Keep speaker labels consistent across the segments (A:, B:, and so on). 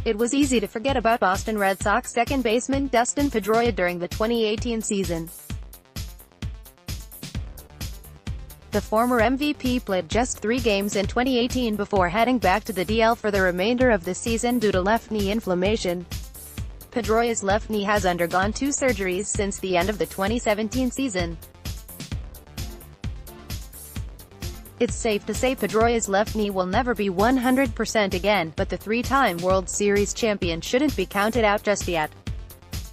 A: It was easy to forget about Boston Red Sox second baseman Dustin Pedroia during the 2018 season. The former MVP played just 3 games in 2018 before heading back to the DL for the remainder of the season due to left knee inflammation. Pedroia's left knee has undergone 2 surgeries since the end of the 2017 season. It's safe to say Pedroia's left knee will never be 100% again, but the 3-time World Series champion shouldn't be counted out just yet.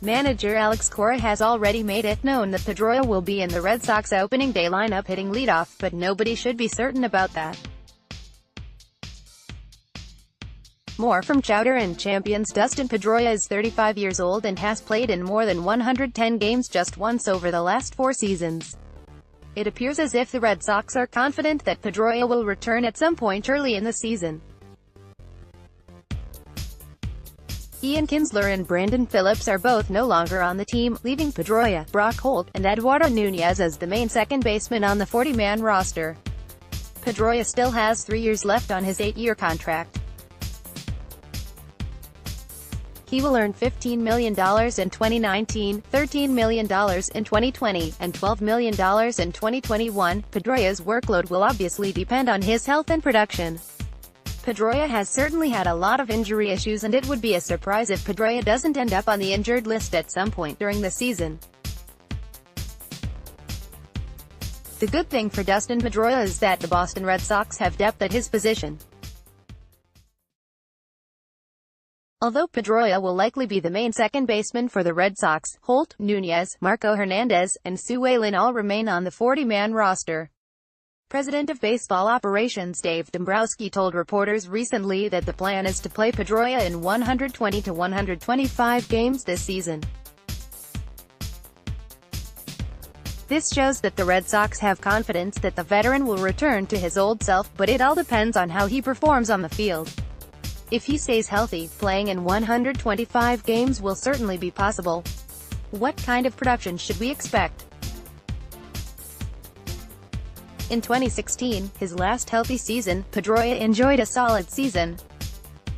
A: Manager Alex Cora has already made it known that Pedroia will be in the Red Sox opening day lineup hitting leadoff, but nobody should be certain about that. More from Chowder and Champions. Dustin Pedroia is 35 years old and has played in more than 110 games just once over the last 4 seasons. It appears as if the Red Sox are confident that Pedroia will return at some point early in the season. Ian Kinsler and Brandon Phillips are both no longer on the team, leaving Pedroia, Brock Holt, and Eduardo Nunez as the main second baseman on the 40-man roster. Pedroia still has 3 years left on his 8-year contract. He will earn $15 million in 2019, $13 million in 2020, and $12 million in 2021. Pedroia's workload will obviously depend on his health and production. Pedroia has certainly had a lot of injury issues, and it would be a surprise if Pedroia doesn't end up on the injured list at some point during the season. The good thing for Dustin Pedroia is that the Boston Red Sox have depth at his position. Although Pedroia will likely be the main second baseman for the Red Sox, Holt, Nunez, Marco Hernandez, and Sue Whalen all remain on the 40-man roster. President of Baseball Operations Dave Dombrowski told reporters recently that the plan is to play Pedroia in 120 to 125 games this season. This shows that the Red Sox have confidence that the veteran will return to his old self, but it all depends on how he performs on the field. If he stays healthy, playing in 125 games will certainly be possible. What kind of production should we expect? In 2016, his last healthy season, Pedroia enjoyed a solid season.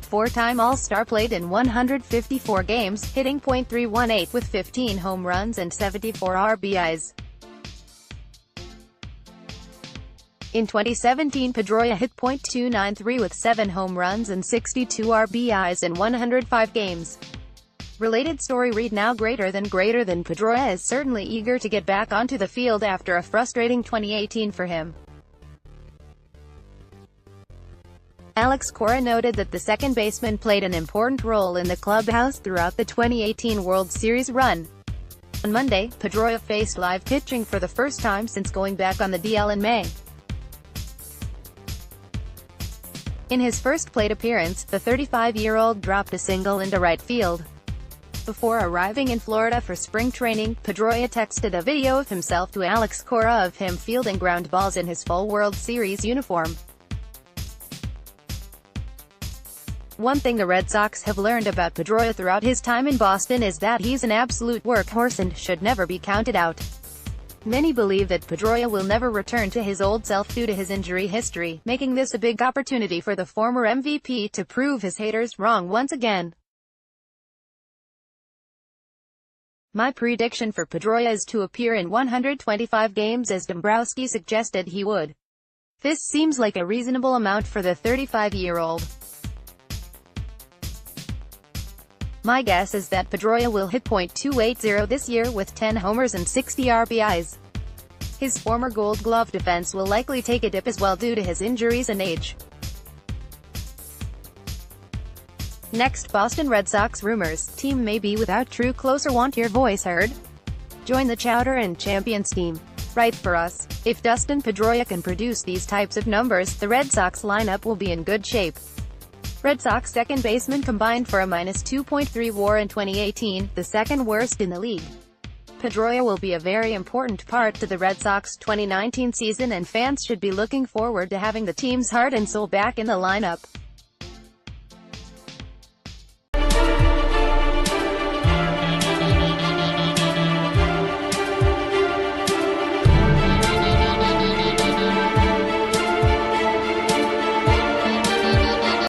A: 4-time All-Star, played in 154 games, hitting .318 with 15 home runs and 74 RBIs. In 2017, Pedroia hit .293 with 7 home runs and 62 RBIs in 105 games. Related story: read now. Greater than Pedroia is certainly eager to get back onto the field after a frustrating 2018 for him. Alex Cora noted that the second baseman played an important role in the clubhouse throughout the 2018 World Series run. On Monday, Pedroia faced live pitching for the first time since going back on the DL in May. In his first plate appearance, the 35-year-old dropped a single into right field. Before arriving in Florida for spring training, Pedroia texted a video of himself to Alex Cora of him fielding ground balls in his full World Series uniform. One thing the Red Sox have learned about Pedroia throughout his time in Boston is that he's an absolute workhorse and should never be counted out. Many believe that Pedroia will never return to his old self due to his injury history, making this a big opportunity for the former MVP to prove his haters wrong once again. My prediction for Pedroia is to appear in 125 games, as Dombrowski suggested he would. This seems like a reasonable amount for the 35-year-old. My guess is that Pedroia will hit .280 this year with 10 homers and 60 RBIs. His former Gold Glove defense will likely take a dip as well due to his injuries and age. Next, Boston Red Sox rumors. Team may be without true closer. Want your voice heard? Join the Chowder and Champions team. Write for us. If Dustin Pedroia can produce these types of numbers, the Red Sox lineup will be in good shape. Red Sox second baseman combined for a -2.3 WAR in 2018, the second worst in the league. Pedroia will be a very important part to the Red Sox 2019 season, and fans should be looking forward to having the team's heart and soul back in the lineup.